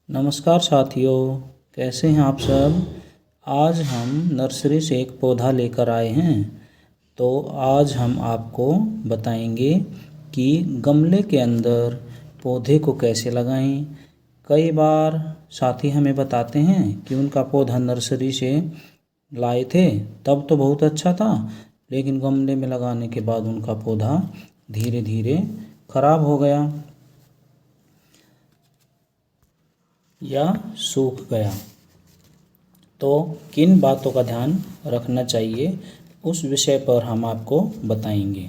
नमस्कार साथियों, कैसे हैं आप सब। आज हम नर्सरी से एक पौधा लेकर आए हैं। तो आज हम आपको बताएंगे कि गमले के अंदर पौधे को कैसे लगाएं। कई बार साथी हमें बताते हैं कि उनका पौधा नर्सरी से लाए थे तब तो बहुत अच्छा था, लेकिन गमले में लगाने के बाद उनका पौधा धीरे धीरे खराब हो गया या सूख गया। तो किन बातों का ध्यान रखना चाहिए उस विषय पर हम आपको बताएंगे।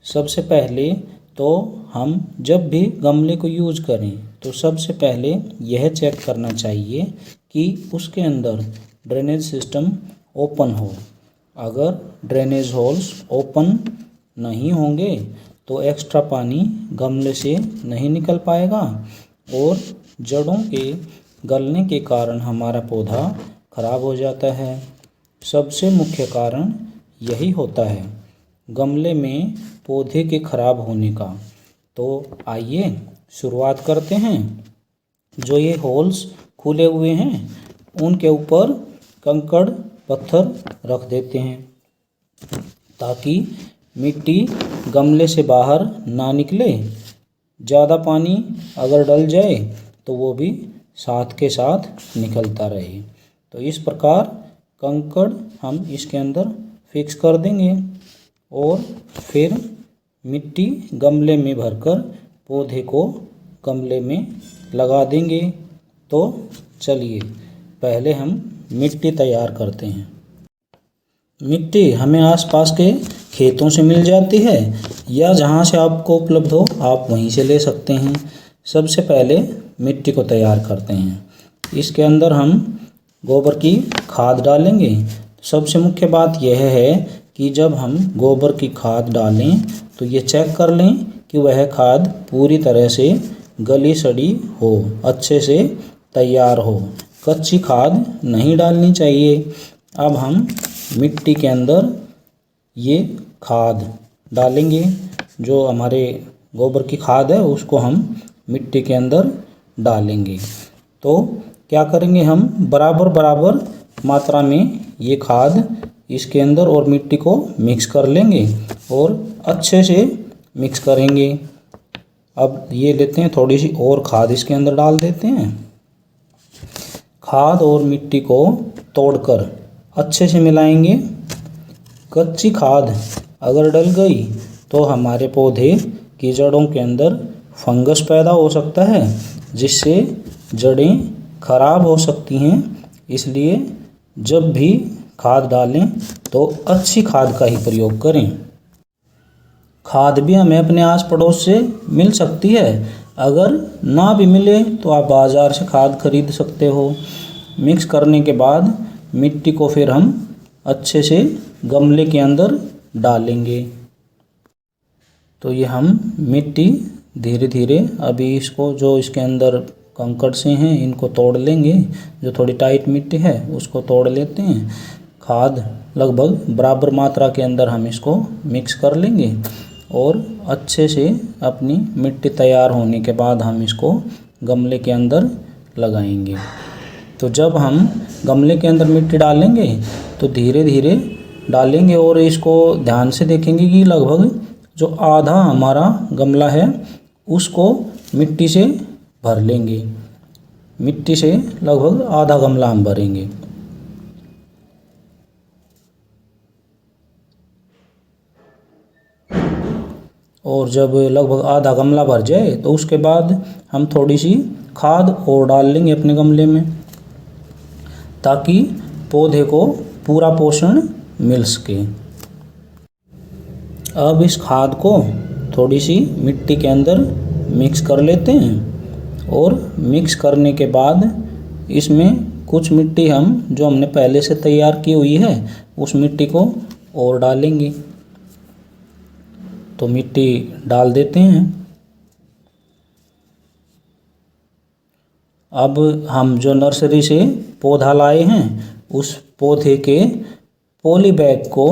सबसे पहले तो हम जब भी गमले को यूज़ करें तो सबसे पहले यह चेक करना चाहिए कि उसके अंदर ड्रेनेज सिस्टम ओपन हो। अगर ड्रेनेज होल्स ओपन नहीं होंगे तो एक्स्ट्रा पानी गमले से नहीं निकल पाएगा और जड़ों के गलने के कारण हमारा पौधा खराब हो जाता है। सबसे मुख्य कारण यही होता है गमले में पौधे के खराब होने का। तो आइए शुरुआत करते हैं। जो ये होल्स खुले हुए हैं उनके ऊपर कंकड़ पत्थर रख देते हैं ताकि मिट्टी गमले से बाहर ना निकले। ज़्यादा पानी अगर डल जाए तो वो भी साथ के साथ निकलता रहे। तो इस प्रकार कंकड़ हम इसके अंदर फिक्स कर देंगे और फिर मिट्टी गमले में भरकर पौधे को गमले में लगा देंगे। तो चलिए पहले हम मिट्टी तैयार करते हैं। मिट्टी हमें आसपास के खेतों से मिल जाती है या जहाँ से आपको उपलब्ध हो आप वहीं से ले सकते हैं। सबसे पहले मिट्टी को तैयार करते हैं। इसके अंदर हम गोबर की खाद डालेंगे। सबसे मुख्य बात यह है कि जब हम गोबर की खाद डालें तो ये चेक कर लें कि वह खाद पूरी तरह से गली सड़ी हो, अच्छे से तैयार हो। कच्ची खाद नहीं डालनी चाहिए। अब हम मिट्टी के अंदर ये खाद डालेंगे। जो हमारे गोबर की खाद है उसको हम मिट्टी के अंदर डालेंगे। तो क्या करेंगे, हम बराबर बराबर मात्रा में ये खाद इसके अंदर और मिट्टी को मिक्स कर लेंगे और अच्छे से मिक्स करेंगे। अब ये लेते हैं थोड़ी सी और खाद इसके अंदर डाल देते हैं। खाद और मिट्टी को तोड़कर अच्छे से मिलाएंगे। कच्ची खाद अगर डल गई तो हमारे पौधे की जड़ों के अंदर फंगस पैदा हो सकता है जिससे जड़ें खराब हो सकती हैं। इसलिए जब भी खाद डालें तो अच्छी खाद का ही प्रयोग करें। खाद भी हमें अपने आस पड़ोस से मिल सकती है। अगर ना भी मिले तो आप बाज़ार से खाद खरीद सकते हो। मिक्स करने के बाद मिट्टी को फिर हम अच्छे से गमले के अंदर डालेंगे। तो ये हम मिट्टी धीरे धीरे अभी इसको जो इसके अंदर कंकड़ से हैं इनको तोड़ लेंगे। जो थोड़ी टाइट मिट्टी है उसको तोड़ लेते हैं। खाद लगभग बराबर मात्रा के अंदर हम इसको मिक्स कर लेंगे और अच्छे से अपनी मिट्टी तैयार होने के बाद हम इसको गमले के अंदर लगाएंगे। तो जब हम गमले के अंदर मिट्टी डालेंगे तो धीरे धीरे डालेंगे और इसको ध्यान से देखेंगे कि लगभग जो आधा हमारा गमला है उसको मिट्टी से भर लेंगे। मिट्टी से लगभग आधा गमला हम भरेंगे। और जब लगभग आधा गमला भर जाए तो उसके बाद हम थोड़ी सी खाद और डाल लेंगे अपने गमले में ताकि पौधे को पूरा पोषण मिल सके। अब इस खाद को थोड़ी सी मिट्टी के अंदर मिक्स कर लेते हैं और मिक्स करने के बाद इसमें कुछ मिट्टी हम जो हमने पहले से तैयार की हुई है उस मिट्टी को और डालेंगे। तो मिट्टी डाल देते हैं। अब हम जो नर्सरी से पौधा लाए हैं उस पौधे के पॉली बैग को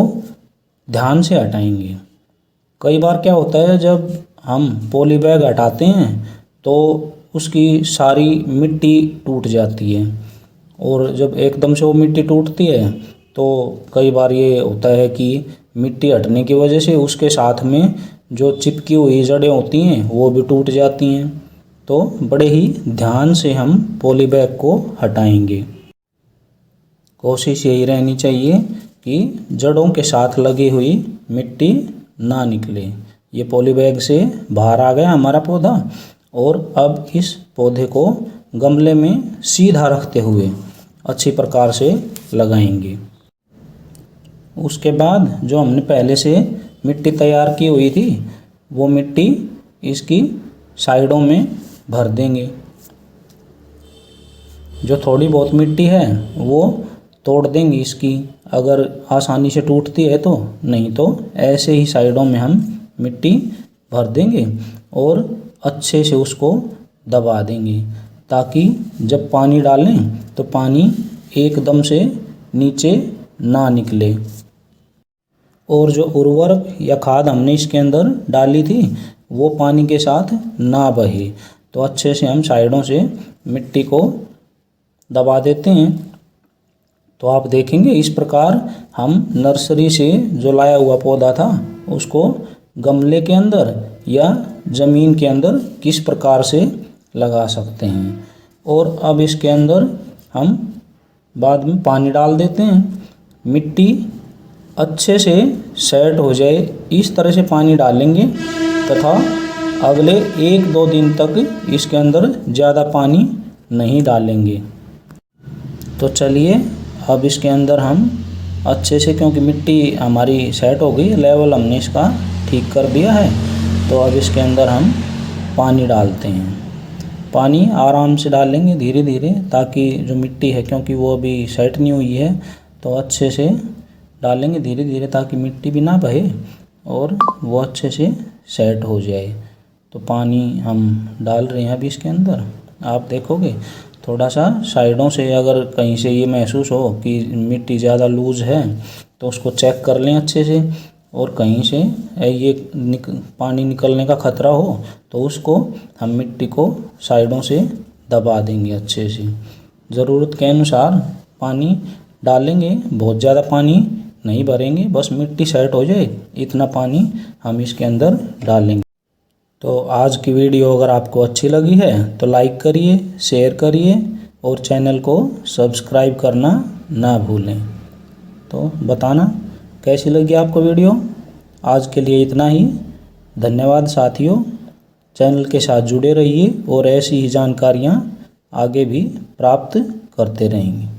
ध्यान से हटाएंगे। कई बार क्या होता है जब हम पॉली बैग हटाते हैं तो उसकी सारी मिट्टी टूट जाती है। और जब एकदम से वो मिट्टी टूटती है तो कई बार ये होता है कि मिट्टी हटने की वजह से उसके साथ में जो चिपकी हुई जड़ें होती हैं वो भी टूट जाती हैं। तो बड़े ही ध्यान से हम पॉली बैग को हटाएंगे। कोशिश यही रहनी चाहिए कि जड़ों के साथ लगी हुई मिट्टी ना निकले। ये पॉली बैग से बाहर आ गया हमारा पौधा। और अब इस पौधे को गमले में सीधा रखते हुए अच्छी प्रकार से लगाएंगे। उसके बाद जो हमने पहले से मिट्टी तैयार की हुई थी वो मिट्टी इसकी साइडों में भर देंगे। जो थोड़ी बहुत मिट्टी है वो तोड़ देंगे इसकी, अगर आसानी से टूटती है तो, नहीं तो ऐसे ही साइडों में हम मिट्टी भर देंगे और अच्छे से उसको दबा देंगे, ताकि जब पानी डालें तो पानी एकदम से नीचे ना निकले। और जो उर्वरक या खाद हमने इसके अंदर डाली थी वो पानी के साथ ना बहे। तो अच्छे से हम साइडों से मिट्टी को दबा देते हैं। तो आप देखेंगे इस प्रकार हम नर्सरी से जो लाया हुआ पौधा था उसको गमले के अंदर या ज़मीन के अंदर किस प्रकार से लगा सकते हैं। और अब इसके अंदर हम बाद में पानी डाल देते हैं। मिट्टी अच्छे से सेट हो जाए इस तरह से पानी डालेंगे तथा अगले 1-2 दिन तक इसके अंदर ज़्यादा पानी नहीं डालेंगे। तो चलिए अब इसके अंदर हम अच्छे से, क्योंकि मिट्टी हमारी सेट हो गई, लेवल हमने इसका ठीक कर दिया है, तो अब इसके अंदर हम पानी डालते हैं। पानी आराम से डालेंगे धीरे धीरे, ताकि जो मिट्टी है क्योंकि वो अभी सेट नहीं हुई है, तो अच्छे से डालेंगे धीरे धीरे ताकि मिट्टी भी ना बहे और वो अच्छे से सेट हो जाए। तो पानी हम डाल रहे हैं अभी इसके अंदर। आप देखोगे थोड़ा सा साइडों से अगर कहीं से ये महसूस हो कि मिट्टी ज़्यादा लूज़ है तो उसको चेक कर लें अच्छे से, और कहीं से ये पानी निकलने का ख़तरा हो तो उसको हम मिट्टी को साइडों से दबा देंगे अच्छे से। ज़रूरत के अनुसार पानी डालेंगे, बहुत ज़्यादा पानी नहीं भरेंगे, बस मिट्टी सेट हो जाए इतना पानी हम इसके अंदर डालेंगे। तो आज की वीडियो अगर आपको अच्छी लगी है तो लाइक करिए, शेयर करिए और चैनल को सब्सक्राइब करना ना भूलें। तो बताना कैसी लगी आपको वीडियो। आज के लिए इतना ही। धन्यवाद साथियों। चैनल के साथ जुड़े रहिए और ऐसी ही जानकारियाँ आगे भी प्राप्त करते रहेंगे।